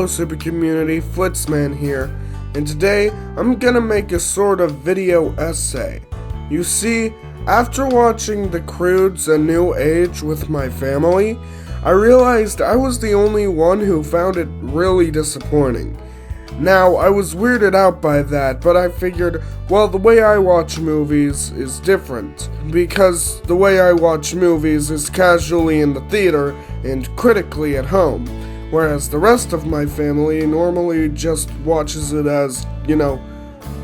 Hello super community, Flitzman here, and today I'm gonna make a sort of video essay. You see, after watching the Croods A New Age with my family, I realized I was the only one who found it really disappointing. Now, I was weirded out by that, but I figured, well, the way I watch movies is different, because the way I watch movies is casually in the theater and critically at home, whereas the rest of my family normally just watches it as,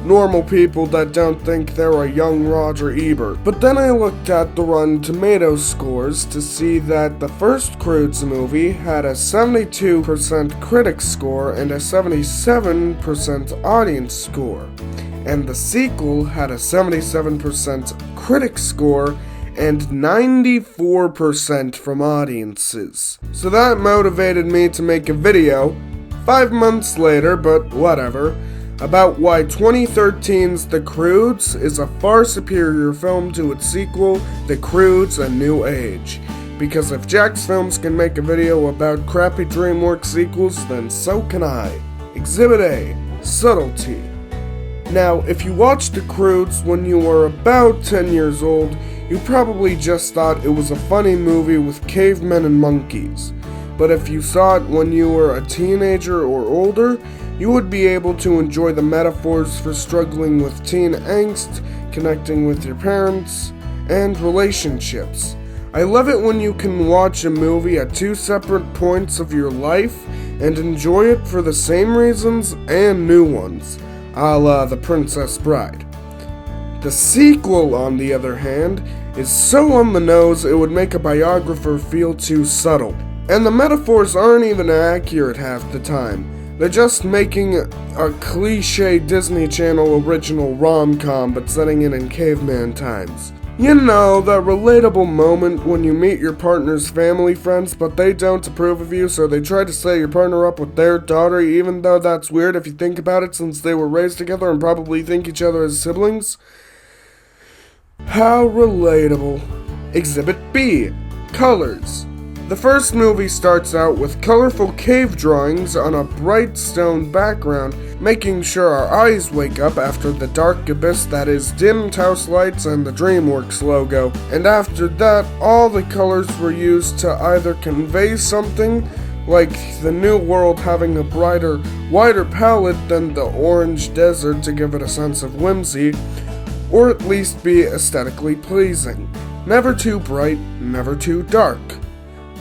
normal people that don't think they're a young Roger Ebert. But then I looked at the Rotten Tomatoes scores to see that the first Croods movie had a 72% critic score and a 77% audience score, and the sequel had a 77% critic score and 94% from audiences. So that motivated me to make a video, 5 months later, but whatever, about why 2013's The Croods is a far superior film to its sequel, The Croods A New Age. Because if Jack's Films can make a video about crappy DreamWorks sequels, then so can I. Exhibit A, Subtlety. Now, if you watched The Croods when you were about 10 years old, you probably just thought it was a funny movie with cavemen and monkeys. But if you saw it when you were a teenager or older, you would be able to enjoy the metaphors for struggling with teen angst, connecting with your parents, and relationships. I love it when you can watch a movie at two separate points of your life and enjoy it for the same reasons and new ones, a la The Princess Bride. The sequel, on the other hand, is so on the nose it would make a biographer feel too subtle. And the metaphors aren't even accurate half the time. They're just making a cliché Disney Channel original rom-com but setting it in caveman times. You know, that relatable moment when you meet your partner's family friends but they don't approve of you, so they try to set your partner up with their daughter, even though that's weird if you think about it since they were raised together and probably think each other as siblings. How relatable. Exhibit B, Colors. The first movie starts out with colorful cave drawings on a bright stone background, making sure our eyes wake up after the dark abyss that is dimmed house lights and the DreamWorks logo. And after that, all the colors were used to either convey something, like the new world having a brighter, wider palette than the orange desert to give it a sense of whimsy, or at least be aesthetically pleasing. Never too bright, never too dark.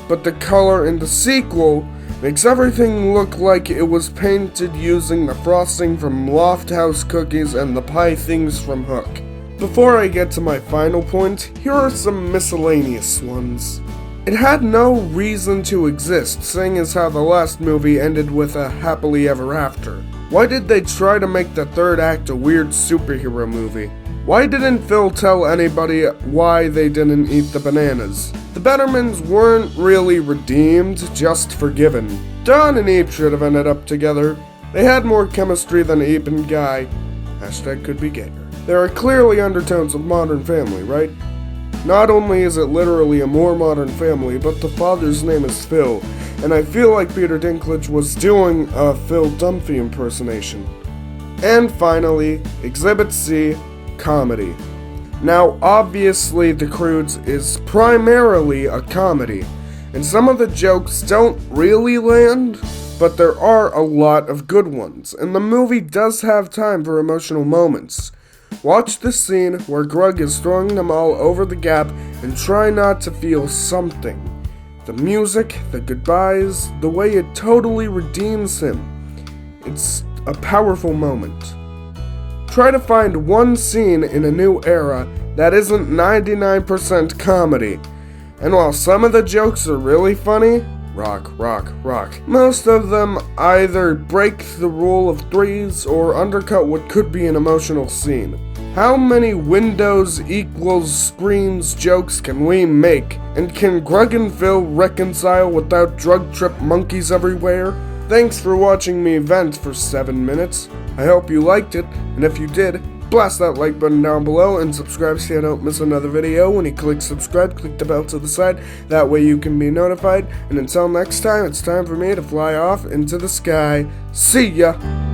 But the color in the sequel makes everything look like it was painted using the frosting from Loft House cookies and the pie things from Hook. Before I get to my final point, here are some miscellaneous ones. It had no reason to exist, seeing as how the last movie ended with a happily ever after. Why did they try to make the third act a weird superhero movie? Why didn't Phil tell anybody why they didn't eat the bananas? The Bettermans weren't really redeemed, just forgiven. Don and Ape should have ended up together. They had more chemistry than Ape and Guy. Hashtag could be gayer. There are clearly undertones of Modern Family, right? Not only is it literally a more modern family, but the father's name is Phil, and I feel like Peter Dinklage was doing a Phil Dunphy impersonation. And finally, Exhibit C, Comedy. Now, obviously, The Croods is primarily a comedy, and some of the jokes don't really land, but there are a lot of good ones, and the movie does have time for emotional moments. Watch the scene where Grug is throwing them all over the gap and try not to feel something. The music, the goodbyes, the way it totally redeems him. It's a powerful moment. Try to find one scene in A New Era that isn't 99% comedy. And while some of the jokes are really funny, rock, most of them either break the rule of threes or undercut what could be an emotional scene. How many Windows equals screens jokes can we make? And can Grug and Phil reconcile without drug trip monkeys everywhere? Thanks for watching me vent for 7 minutes. I hope you liked it, and if you did, blast that like button down below and subscribe so you don't miss another video. When you click subscribe, click the bell to the side. That way you can be notified. And until next time, it's time for me to fly off into the sky. See ya!